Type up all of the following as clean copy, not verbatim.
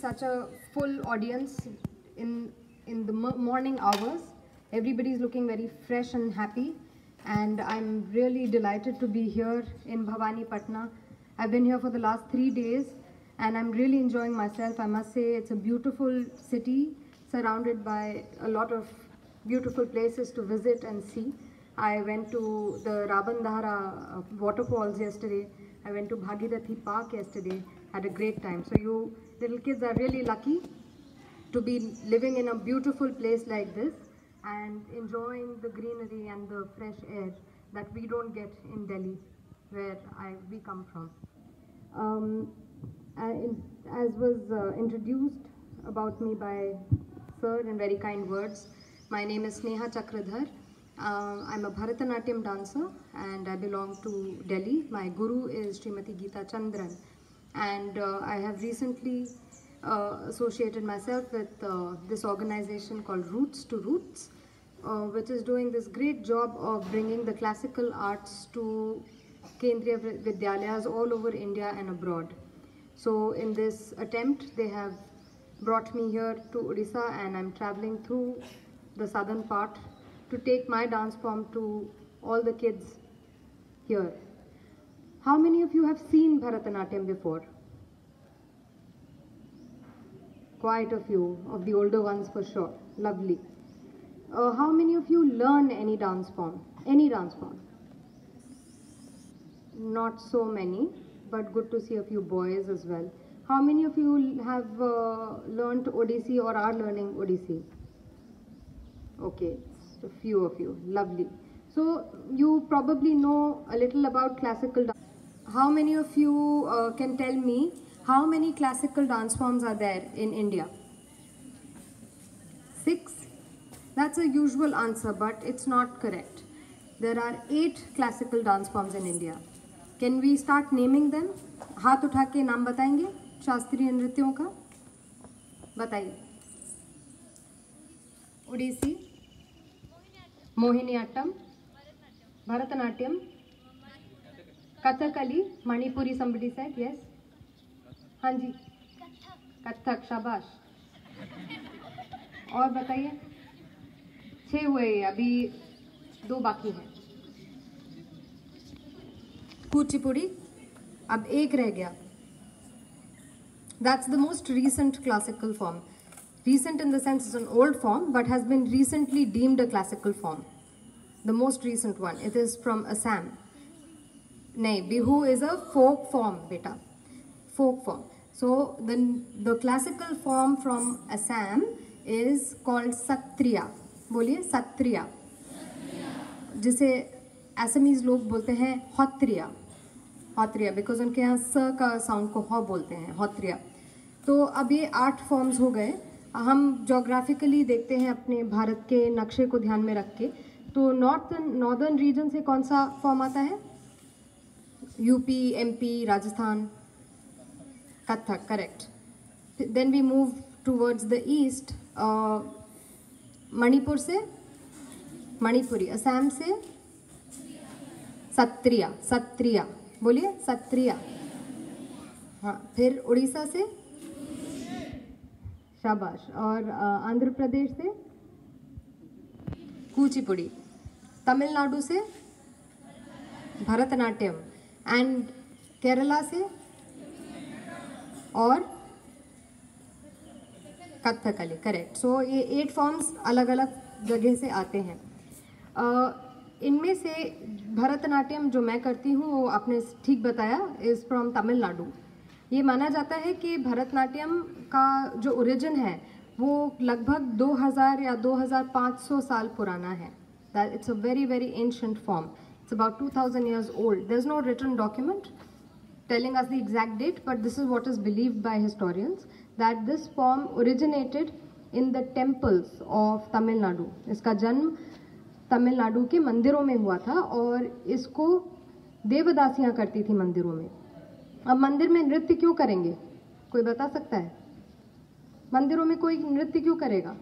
such a full audience in the morning hours. Everybody is looking very fresh and happy, and I'm really delighted to be here in Bhavani Patna. I've been here for the last 3 days and I'm really enjoying myself. I must say it's a beautiful city surrounded by a lot of beautiful places to visit and see. I went to the Rabandhara waterfalls yesterday. I went to Bhagirathi Park yesterday, had a great time. So you little kids are really lucky to be living in a beautiful place like this and enjoying the greenery and the fresh air that we don't get in Delhi, where we come from. As was introduced about me by Sir in very kind words, my name is Sneha Chakradhar. I'm a Bharatanatyam dancer and I belong to Delhi. My guru is Srimati Geeta Chandran, and I have recently associated myself with this organization called Roots to Roots, which is doing this great job of bringing the classical arts to Kendriya Vidyalayas all over India and abroad. So in this attempt, they have brought me here to Odisha, and I'm traveling through the southern part to take my dance form to all the kids here. How many of you have seen Bharatanatyam before? Quite a few of the older ones for sure. Lovely. How many of you learn any dance form? Any dance form? Not so many, but good to see a few boys as well. How many of you have learned Odissi or are learning Odissi? Okay, a few of you. Lovely. So you probably know a little about classical dance. How many of you can tell me how many classical dance forms are there in India? 6? That's a usual answer, but it's not correct. There are 8 classical dance forms in India. Can we start naming them? हाथ उठा के नाम बताएंगे शास्त्रीय नृत्यों का? बताइए. Odissi, Mohiniyattam, Bharatanatyam, Kathakali, Manipuri, somebody said, yes? हाँ जी, कथक, शाबाश. और बताइए. 6 हुए, अभी 2 बाकी हैं. कुचिपुड़ी, अब 1 रह गया. That's the most recent classical form. Recent in the sense it's an old form, but has been recently deemed a classical form. The most recent one. It is from Assam. Nahi, Bihu is a folk form, beta. Folk form. So the classical form from Assam is called Satriya. बोलिए Satriya. जिसे Assamese लोग बोलते हैं Hotriya. Hotriya, because उनके यहाँ स का sound को हो बोलते हैं, Hotriya. तो अब ये 8 फॉर्म्स हो गए. हम जोग्राफिकली देखते हैं अपने भारत के नक्शे को ध्यान में रख के. तो नॉर्दर्न रीजन से कौन सा फॉर्म आता है? UP, MP, Rajasthan. Kathak, correct. Then we move towards the east. Manipur से मणिपुरी, असम से सत्रिया. सत्रिया बोलिए, सत्रिया. हाँ, फिर उड़ीसा से शाबाश. और आंध्र प्रदेश से कुचिपुड़ी. तमिलनाडु से भरतनाट्यम. एंड केरला से और कथकली. करेक्ट. सो ये 8 फॉर्म्स अलग अलग जगह से आते हैं. इनमें से भरतनाट्यम जो मैं करती हूँ वो आपने ठीक बताया इज़ फ्रॉम तमिलनाडु. ये माना जाता है कि भरतनाट्यम का जो ओरिजिन है वो लगभग 2000 या 2500 साल पुराना है. That it's a very, very ancient form. It's about 2000 years old. There's no written document telling us the exact date, but this is what is believed by historians, that this form originated in the temples of Tamil Nadu. इसका जन्म तमिलनाडु के मंदिरों में हुआ था और इसको देवदासियां करती थी मंदिरों में. अब मंदिर में नृत्य क्यों करेंगे? कोई बता सकता है? मंदिरों में कोई नृत्य क्यों करेगा?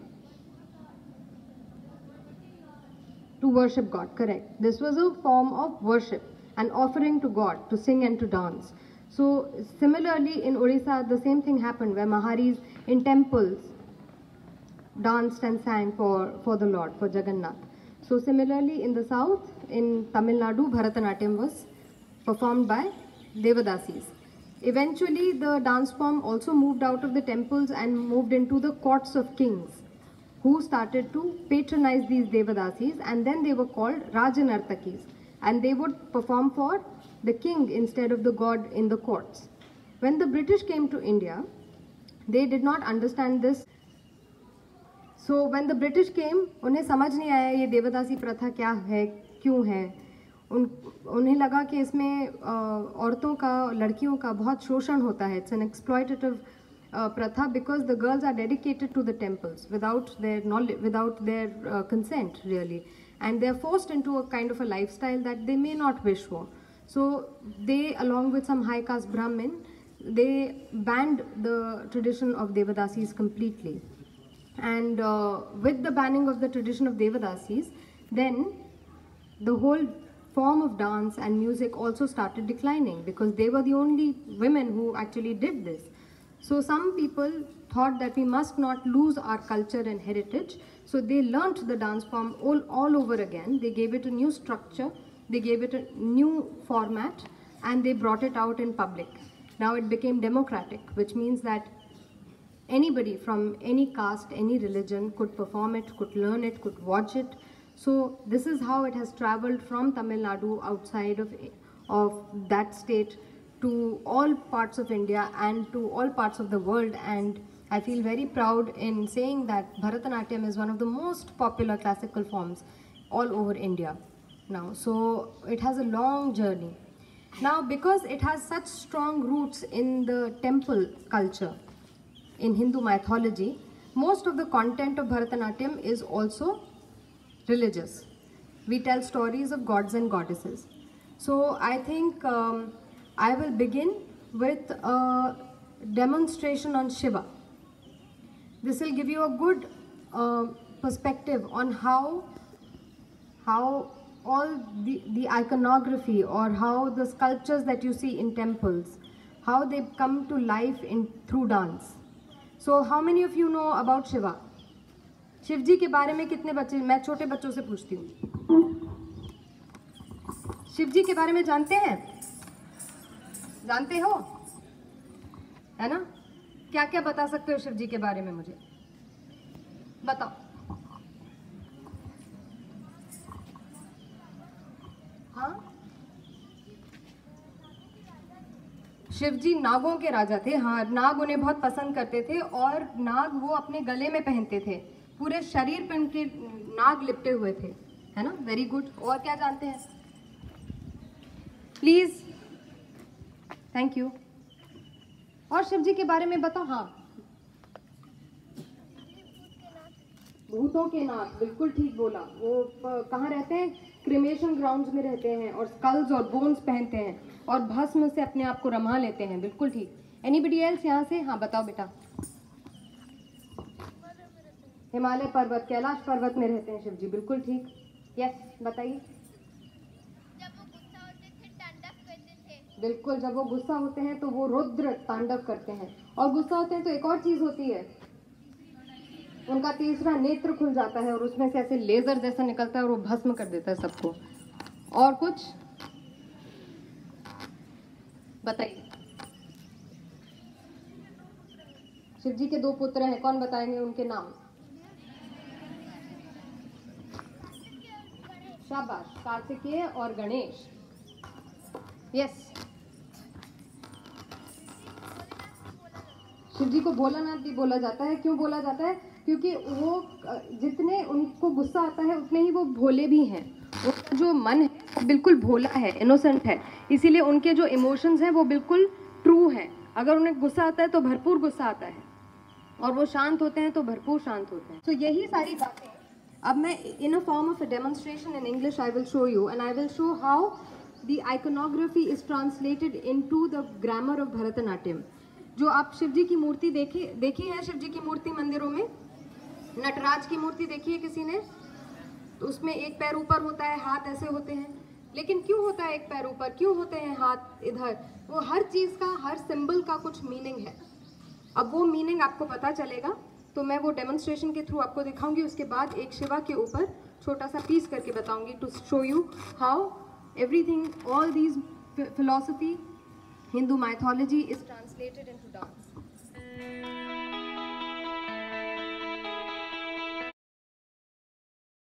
To worship God, correct. This was a form of worship, an offering to God, to sing and to dance. So similarly in Odisha, the same thing happened where Maharis in temples danced and sang for the Lord, for Jagannath. So similarly in the south, in Tamil Nadu, Bharatanatyam was performed by Devadasis. Eventually the dance form also moved out of the temples and moved into the courts of kings, who started to patronize these Devadasis, and then they were called Rajanartakis, and they would perform for the king instead of the god in the courts. When the British came to India, they did not understand this. So when the British came, उन्हें समझ नहीं आया ये देवदासी प्रथा क्या है, क्यों है. उन्हें लगा कि इसमें औरतों का, लड़कियों का बहुत शोषण होता है. It's an exploitative pratha because the girls are dedicated to the temples without their knowledge, without their consent really, and they are forced into a kind of a lifestyle that they may not wish for. So they, along with some high caste Brahmin, they banned the tradition of Devadasis completely. And with the banning of the tradition of Devadasis, then the whole form of dance and music also started declining, because they were the only women who actually did this. So some people thought that we must not lose our culture and heritage, so they learnt the dance form all over again. They gave it a new structure, they gave it a new format, and they brought it out in public. Now it became democratic, which means that anybody from any caste, any religion could perform it, could learn it, could watch it. So this is how it has traveled from Tamil Nadu outside of that state to all parts of India and to all parts of the world. And I feel very proud in saying that Bharatanatyam is one of the most popular classical forms all over India now. So it has a long journey. Now, because it has such strong roots in the temple culture, in Hindu mythology, most of the content of Bharatanatyam is also religious. We tell stories of gods and goddesses. So I think I will begin with a demonstration on Shiva. This will give you a good perspective on how all the iconography, or how the sculptures that you see in temples, how they come to life through dance. So how many of you know about Shiva? Shiv जी के बारे में कितने बच्चे, मैं छोटे बच्चों से पूछती हूँ, शिव जी के बारे में जानते हैं? जानते हो, है ना? क्या क्या बता सकते हो शिव जी के बारे में, मुझे बताओ. हाँ, शिव जी नागों के राजा थे. हाँ, नाग उन्हें बहुत पसंद करते थे, और नाग वो अपने गले में पहनते थे. पूरे शरीर पे उनके नाग लिपटे हुए थे, है ना? Very good. और क्या जानते हैं प्लीज? Thank you. और शिव जी के बारे में बताओ. हाँ, भूतों के नाग, बिल्कुल ठीक बोला. वो कहाँ रहते हैं? क्रिमेशन ग्राउंड्स में रहते हैं, और स्कल्स और बोन्स पहनते हैं, और भस्म से अपने आप को रमा लेते हैं. बिल्कुल ठीक. एनीबडी एल्स यहाँ से? हाँ, बताओ बेटा. हिमालय पर्वत, कैलाश पर्वत में रहते हैं शिव जी. बिल्कुल ठीक. यस, बताइए. जब वो गुस्सा होते थे तांडव करते थे. बिल्कुल, जब वो गुस्सा होते हैं तो वो रुद्र तांडव करते हैं. और गुस्सा होते हैं तो एक और चीज होती है, उनका तीसरा नेत्र खुल जाता है, और उसमें से ऐसे लेजर जैसा निकलता है, और वो भस्म कर देता है सबको. और कुछ बताइए. शिव जी के 2 पुत्र हैं, कौन बताएंगे उनके नाम? शाबाश, कार्तिकेय और गणेश. यस. शिव जी को भोलानाथ भी बोला जाता है. क्यों बोला जाता है? क्योंकि वो जितने उनको गुस्सा आता है उतने ही वो भोले भी हैं. उनका जो मन है वो बिल्कुल भोला है, इनोसेंट है, इसीलिए उनके जो इमोशंस हैं वो बिल्कुल ट्रू हैं. अगर उन्हें गुस्सा आता है तो भरपूर गुस्सा आता है, और वो शांत होते हैं तो भरपूर शांत होते हैं. तो यही सारी बातें अब मैं in a form of a demonstration in English I will show you, and I will show how the iconography is translated into the grammar of Bharatanatyam. जो आप शिव जी की मूर्ति देखी है, शिव जी की मूर्ति मंदिरों में, नटराज की मूर्ति देखी है किसी ने? तो उसमें एक पैर ऊपर होता है, हाथ ऐसे होते हैं. लेकिन क्यों होता है एक पैर ऊपर, क्यों होते हैं हाथ इधर, वो हर चीज़ का, हर सिंबल का कुछ मीनिंग है। अब वो मीनिंग आपको पता चलेगा तो मैं वो डेमोन्स्ट्रेशन के थ्रू आपको दिखाऊंगी, उसके बाद एक शिवा के ऊपर छोटा सा पीस करके बताऊंगी to show you how everything, all these philosophy, Hindu mythology is translated into dance.